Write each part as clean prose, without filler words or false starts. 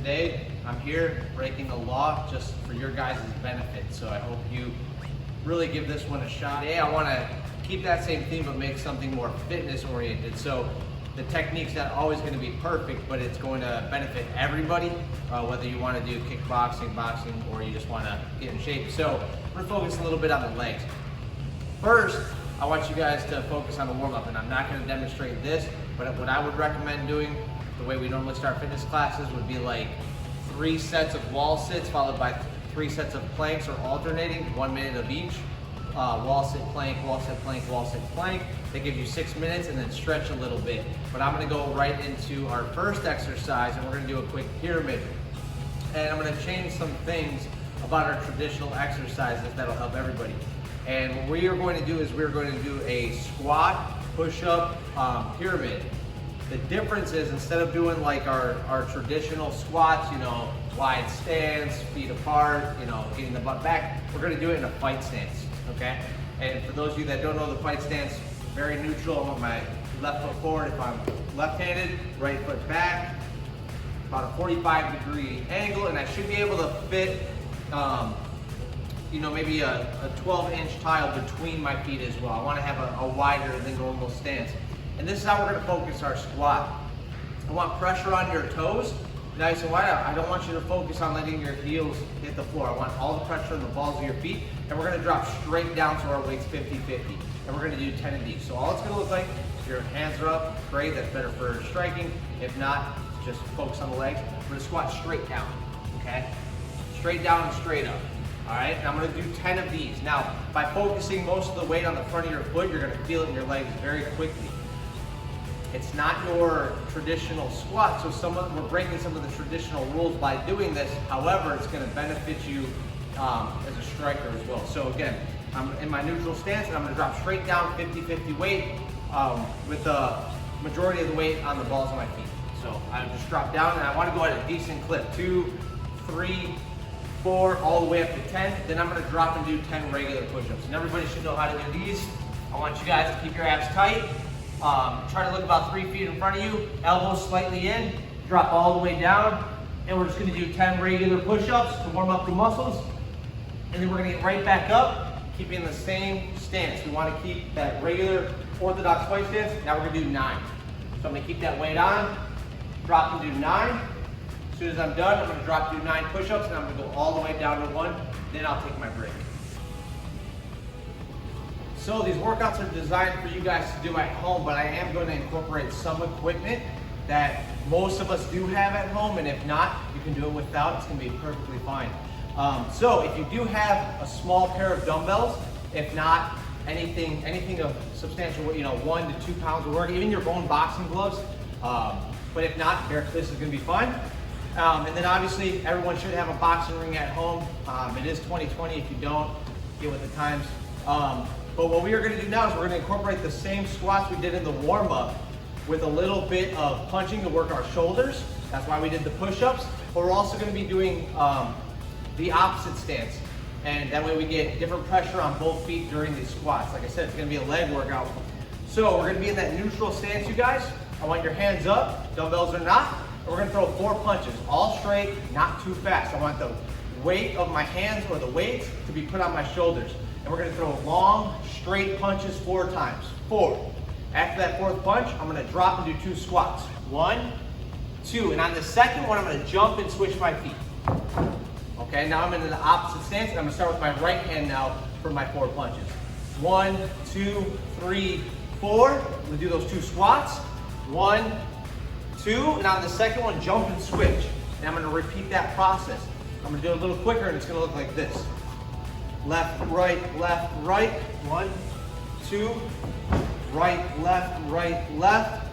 today I'm here breaking the law just for your guys' benefit. So I hope you really give this one a shot. Today I want to keep that same theme but make something more fitness oriented. So the technique's not always going to be perfect, but it's going to benefit everybody, whether you want to do kickboxing, boxing, or you just want to get in shape. So we're going to focus a little bit on the legs. First, I want you guys to focus on the warm-up, and I'm not going to demonstrate this, but what I would recommend doing, the way we normally start fitness classes, would be like 3 sets of wall sits followed by 3 sets of planks, or alternating, 1 minute of each. Wall sit, plank, wall sit, plank, wall sit, plank. That gives you 6 minutes, and then stretch a little bit. But I'm gonna go right into our first exercise, and we're gonna do a quick pyramid. And I'm gonna change some things about our traditional exercises that'll help everybody. And what we are going to do is we're going to do a squat, push-up, pyramid. The difference is, instead of doing like our traditional squats, you know, wide stance, feet apart, you know, getting the butt back, we're gonna do it in a fight stance, okay? And for those of you that don't know the fight stance, very neutral. I'm on my left foot forward if I'm left-handed, right foot back, about a 45-degree angle, and I should be able to fit, you know, maybe a 12-inch tile between my feet as well. I wanna have a wider than normal stance. And this is how we're gonna focus our squat. I want pressure on your toes, nice and wide out. I don't want you to focus on letting your heels hit the floor. I want all the pressure on the balls of your feet, and we're gonna drop straight down so our weight's 50-50. And we're gonna do 10 of these. So all it's gonna look like, if your hands are up, great, that's better for striking. If not, just focus on the legs. We're gonna squat straight down, okay? Straight down and straight up, all right? And I'm gonna do 10 of these. Now, by focusing most of the weight on the front of your foot, you're gonna feel it in your legs very quickly. It's not your traditional squat, so we're breaking some of the traditional rules by doing this. However, it's gonna benefit you as a striker as well. So again, I'm in my neutral stance, and I'm gonna drop straight down 50-50 weight with the majority of the weight on the balls of my feet. So I just drop down, and I wanna go at a decent clip, 2, 3, 4, all the way up to 10. Then I'm gonna drop and do 10 regular push-ups. And everybody should know how to do these. I want you guys to keep your abs tight. Try to look about 3 feet in front of you, elbows slightly in, drop all the way down, and we're just gonna do 10 regular push-ups to warm up the muscles. And then we're gonna get right back up, keeping the same stance. We wanna keep that regular orthodox fight stance. Now we're gonna do 9. So I'm gonna keep that weight on, drop and do 9. As soon as I'm done, I'm gonna drop and do 9 push-ups, and I'm gonna go all the way down to 1, then I'll take my break. So these workouts are designed for you guys to do at home, but I am going to incorporate some equipment that most of us do have at home, and if not, you can do it without. It's going to be perfectly fine. So if you do have a small pair of dumbbells, if not anything of substantial, you know, 1 to 2 pounds of work, even your bone boxing gloves, but if not, this is going to be fine. And then obviously everyone should have a boxing ring at home. It is 2020. If you don't, get with the times. But what we are going to do now is we're going to incorporate the same squats we did in the warm-up with a little bit of punching to work our shoulders. That's why we did the push-ups. But we're also going to be doing the opposite stance. And that way we get different pressure on both feet during these squats. Like I said, it's going to be a leg workout. So we're going to be in that neutral stance, you guys. I want your hands up, dumbbells or not. And we're going to throw 4 punches, all straight, not too fast. I want the weight of my hands, or the weights, to be put on my shoulders. And we're gonna throw long, straight punches 4 times. 4. After that 4th punch, I'm gonna drop and do 2 squats. 1, 2. And on the second one, I'm gonna jump and switch my feet. Okay, now I'm in the opposite stance, and I'm gonna start with my right hand now for my 4 punches. 1, 2, 3, 4. I'm gonna do those 2 squats. 1, 2. And on the second one, jump and switch. And I'm gonna repeat that process. I'm gonna do it a little quicker, and it's gonna look like this. Left, right, 1, 2, right, left.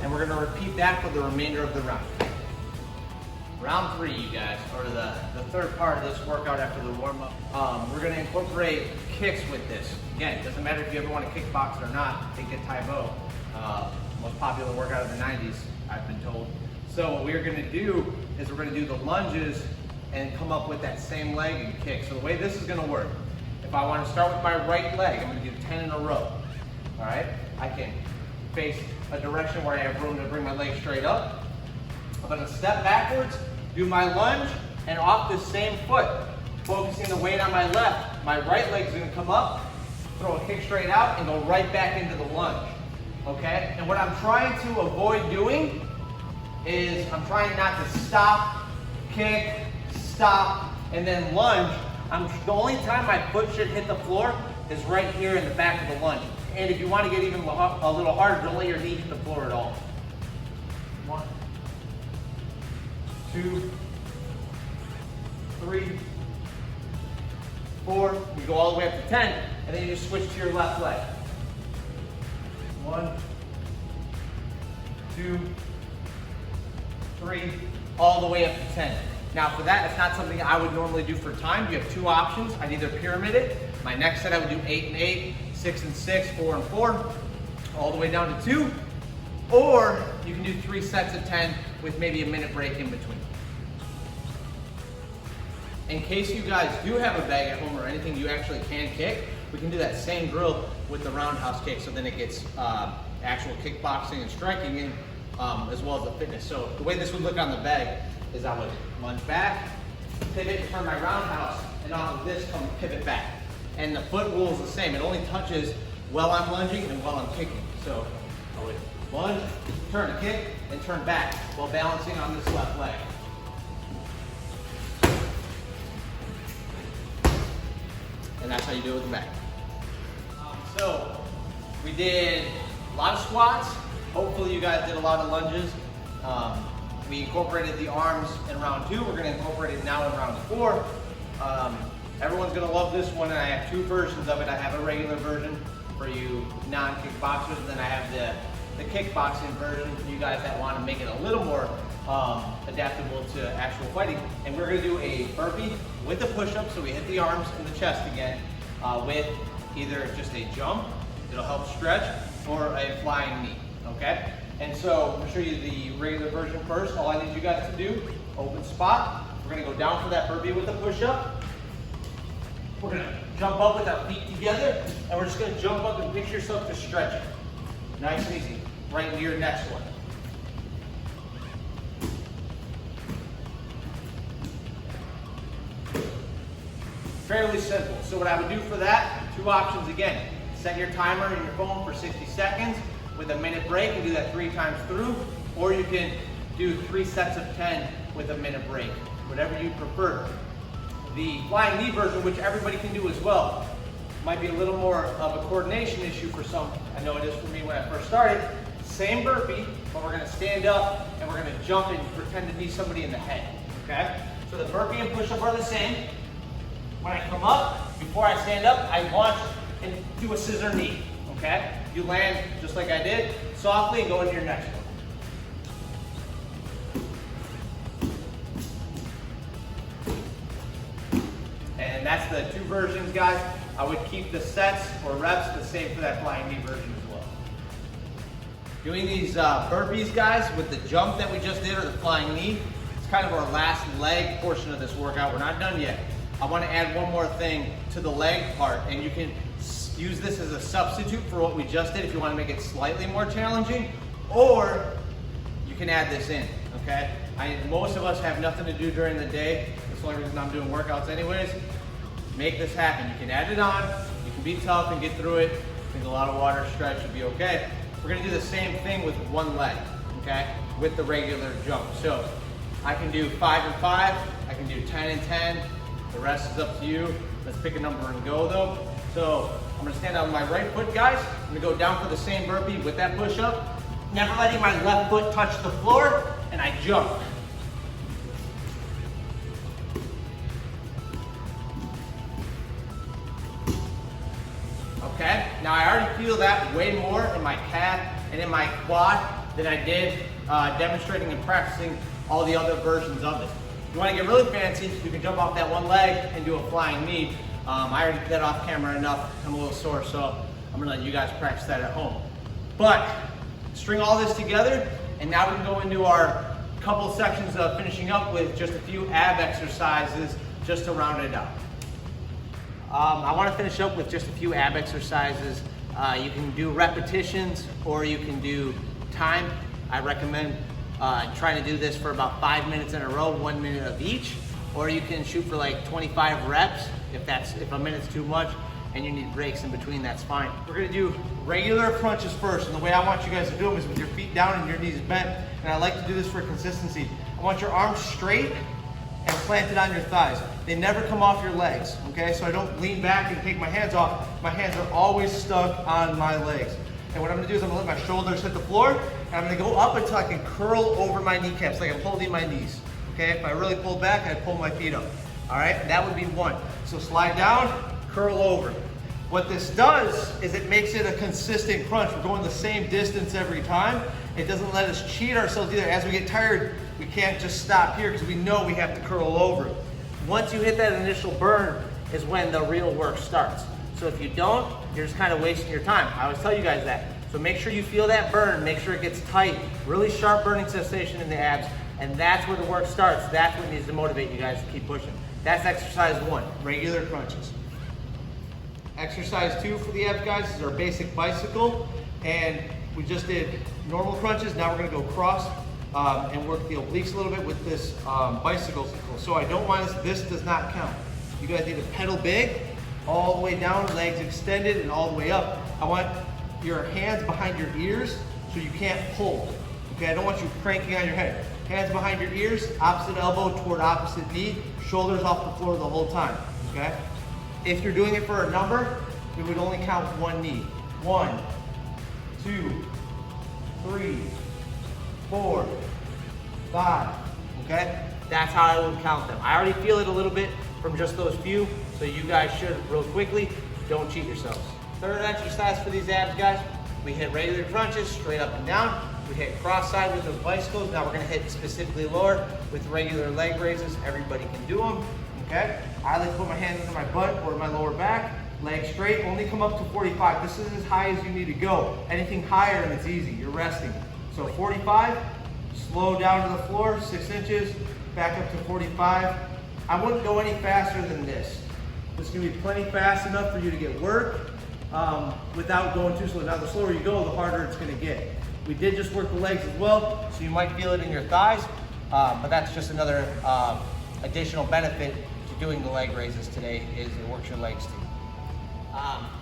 And we're gonna repeat that for the remainder of the round. Round 3, you guys, or the third part of this workout after the warm-up. We're gonna incorporate kicks with this. Again, it doesn't matter if you ever want to kickbox or not, they get Taibo. Most popular workout of the 90s, I've been told. So what we're gonna do is we're gonna do the lunges and come up with that same leg and kick. So the way this is gonna work, if I wanna start with my right leg, I'm gonna do 10 in a row, all right? I can face a direction where I have room to bring my leg straight up. I'm gonna step backwards, do my lunge, and off this same foot, focusing the weight on my left, my right leg's gonna come up, throw a kick straight out, and go right back into the lunge, okay? And what I'm trying to avoid doing is I'm trying not to stop, kick, stop, and then lunge. The only time my foot should hit the floor is right here in the back of the lunge. And if you want to get even a little harder, don't let your knee hit the floor at all. 1, 2, 3, 4. You go all the way up to 10, and then you just switch to your left leg. 1, 2, 3, all the way up to 10. Now for that, it's not something I would normally do for time. You have two options. I'd either pyramid it. My next set I would do 8 and 8, 6 and 6, 4 and 4, all the way down to 2. Or you can do 3 sets of 10 with maybe a minute break in between. In case you guys do have a bag at home or anything you actually can kick, we can do that same drill with the roundhouse kick, so then it gets actual kickboxing and striking in, as well as the fitness. So the way this would look on the bag is I would lunge back, pivot, turn my roundhouse, and off of this come pivot back. And the foot rule is the same. It only touches while I'm lunging and while I'm kicking. So I would lunge, turn, kick, and turn back while balancing on this left leg. And that's how you do it with the back. So we did a lot of squats. Hopefully you guys did a lot of lunges. We incorporated the arms in round 2. We're gonna incorporate it now in round 4. Everyone's gonna love this one, and I have 2 versions of it. I have a regular version for you non-kickboxers, and then I have the kickboxing version for you guys that wanna make it a little more adaptable to actual fighting. And we're gonna do a burpee with a push-up, so we hit the arms and the chest again, with either just a jump, it'll help stretch, or a flying knee, okay? And so I'm gonna show you the regular version first. All I need you guys to do, open spot. We're gonna go down for that burpee with a push-up. We're gonna jump up with our feet together, and we're just gonna jump up and picture yourself just stretching. Nice and easy, right into your next one. Fairly simple. So what I would do for that, 2 options again. Set your timer in your phone for 60 seconds with a minute break and do that 3 times through, or you can do 3 sets of 10 with a minute break, whatever you prefer. The flying knee version, which everybody can do as well, might be a little more of a coordination issue for some. I know it is for me when I first started. Same burpee, but we're gonna stand up and we're gonna jump and pretend to be somebody in the head, okay? So the burpee and push-up are the same. When I come up, before I stand up, I launch and do a scissor knee, okay? You land just like I did, softly, and go into your next one. And that's the 2 versions, guys. I would keep the sets or reps the same for that flying knee version as well. Doing these burpees, guys, with the jump that we just did or the flying knee, it's kind of our last leg portion of this workout. We're not done yet. I want to add one more thing to the leg part, and you can use this as a substitute for what we just did if you want to make it slightly more challenging, or you can add this in, okay? Most of us have nothing to do during the day. That's the only reason I'm doing workouts anyways. Make this happen. You can add it on, you can be tough and get through it. Drink a lot of water, stretch, you'll be okay. We're gonna do the same thing with one leg, okay? With the regular jump. So I can do 5 and 5, I can do 10 and 10. The rest is up to you. Let's pick a number and go though. So I'm gonna stand on my right foot, guys. I'm gonna go down for the same burpee with that push-up. Never letting my left foot touch the floor, and I jump. Okay, now I already feel that way more in my calf and in my quad than I did demonstrating and practicing all the other versions of it. If you want to get really fancy, you can jump off that one leg and do a flying knee. I already did that off camera enough. I'm a little sore, so I'm gonna let you guys practice that at home. But string all this together, and now we can go into our couple sections of finishing up with just a few ab exercises just to round it out. I want to finish up with just a few ab exercises. You can do repetitions or you can do time. I recommend trying to do this for about 5 minutes in a row, 1 minute of each, or you can shoot for like 25 reps if a minute's too much and you need breaks in between, that's fine. We're gonna do regular crunches first, and the way I want you guys to do them is with your feet down and your knees bent, and I like to do this for consistency. I want your arms straight and planted on your thighs. They never come off your legs, okay? So I don't lean back and take my hands off. My hands are always stuck on my legs. And what I'm gonna do is I'm gonna let my shoulders hit the floor, and I'm gonna go up until I can curl over my kneecaps, like I'm holding my knees, okay? If I really pull back, I pull my feet up, all right? That would be one. So slide down, curl over. What this does is it makes it a consistent crunch. We're going the same distance every time. It doesn't let us cheat ourselves either. As we get tired, we can't just stop here because we know we have to curl over. Once you hit that initial burn is when the real work starts. So if you don't, you're just kind of wasting your time. I always tell you guys that. So make sure you feel that burn, make sure it gets tight, really sharp burning sensation in the abs, and that's where the work starts. That's what needs to motivate you guys to keep pushing. That's exercise 1, regular crunches. Exercise 2 for the abs, guys, is our basic bicycle, and we just did normal crunches. Now we're gonna go cross and work the obliques a little bit with this bicycle. So I don't want this does not count. You guys need to pedal big, all the way down, legs extended, and all the way up. I want your hands behind your ears so you can't pull. Okay, I don't want you cranking on your head. Hands behind your ears, opposite elbow toward opposite knee, shoulders off the floor the whole time, okay? If you're doing it for a number, we would only count one knee. 1, 2, 3, 4, 5, okay? That's how I would count them. I already feel it a little bit from just those few, so you guys should real quickly. Don't cheat yourselves. Third exercise for these abs, guys, we hit regular crunches, straight up and down. We hit cross side with those bicycles. Now we're gonna hit specifically lower with regular leg raises. Everybody can do them, okay? I like to put my hands under my butt or my lower back, legs straight, only come up to 45. This is as high as you need to go. Anything higher and it's easy, you're resting. So 45, slow down to the floor, 6 inches, back up to 45. I wouldn't go any faster than this. This is gonna be plenty fast enough for you to get work without going too slow. Now the slower you go, the harder it's gonna get. We did just work the legs as well, so you might feel it in your thighs, but that's just another additional benefit to doing the leg raises today is it works your legs too.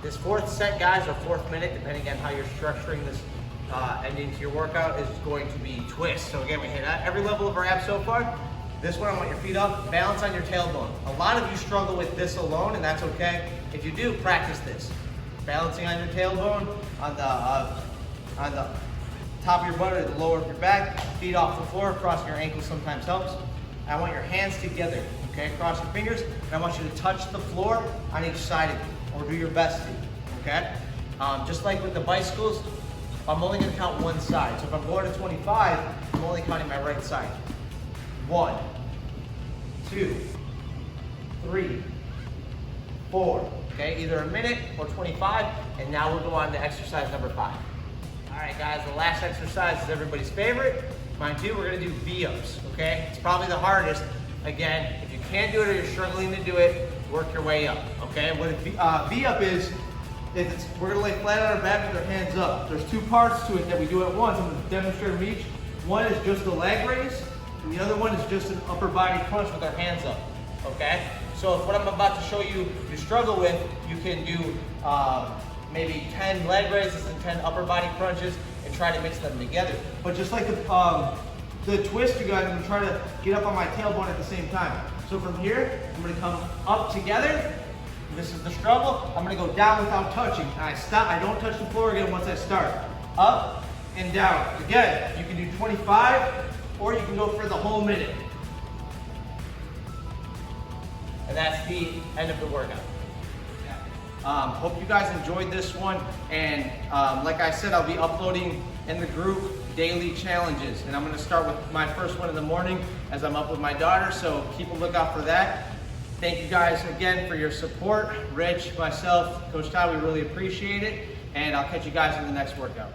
This 4th set, guys, or 4th minute, depending on how you're structuring this ending to your workout, is going to be twists. So again, we hit every level of our abs so far. This one, I want your feet up, balance on your tailbone. A lot of you struggle with this alone, and that's okay. If you do, practice this. Balancing on your tailbone, on the top of your butt or the lower of your back, feet off the floor, crossing your ankles sometimes helps. I want your hands together, okay? Cross your fingers, and I want you to touch the floor on each side of you, or do your best to, okay? Just like with the bicycles, I'm only gonna count one side. So if I'm going to 25, I'm only counting my right side. 1, 2, 3, 4. Okay, either a minute or 25, and now we'll go on to exercise number 5. All right, guys, the last exercise is everybody's favorite. Mine too, we're gonna do V-ups, okay? It's probably the hardest. Again, if you can't do it or you're struggling to do it, work your way up, okay? What a V-up is we're gonna lay flat on our back with our hands up. There's 2 parts to it that we do at once. I'm gonna demonstrate them each. One is just a leg raise, and the other one is just an upper body crunch with our hands up, okay? So if what I'm about to show you struggle with, you can do maybe 10 leg raises and 10 upper body crunches and try to mix them together. But just like the twist, you guys, I'm gonna try to get up on my tailbone at the same time. So from here, I'm gonna come up together. This is the struggle. I'm gonna go down without touching. And I stop, I don't touch the floor again once I start. Up and down. Again, you can do 25 or you can go for the whole minute. And that's the end of the workout. Hope you guys enjoyed this one. And like I said, I'll be uploading in the group daily challenges. And I'm gonna start with my first one in the morning as I'm up with my daughter. So keep a lookout for that. Thank you guys again for your support. Rich, myself, Coach Todd, we really appreciate it. And I'll catch you guys in the next workout.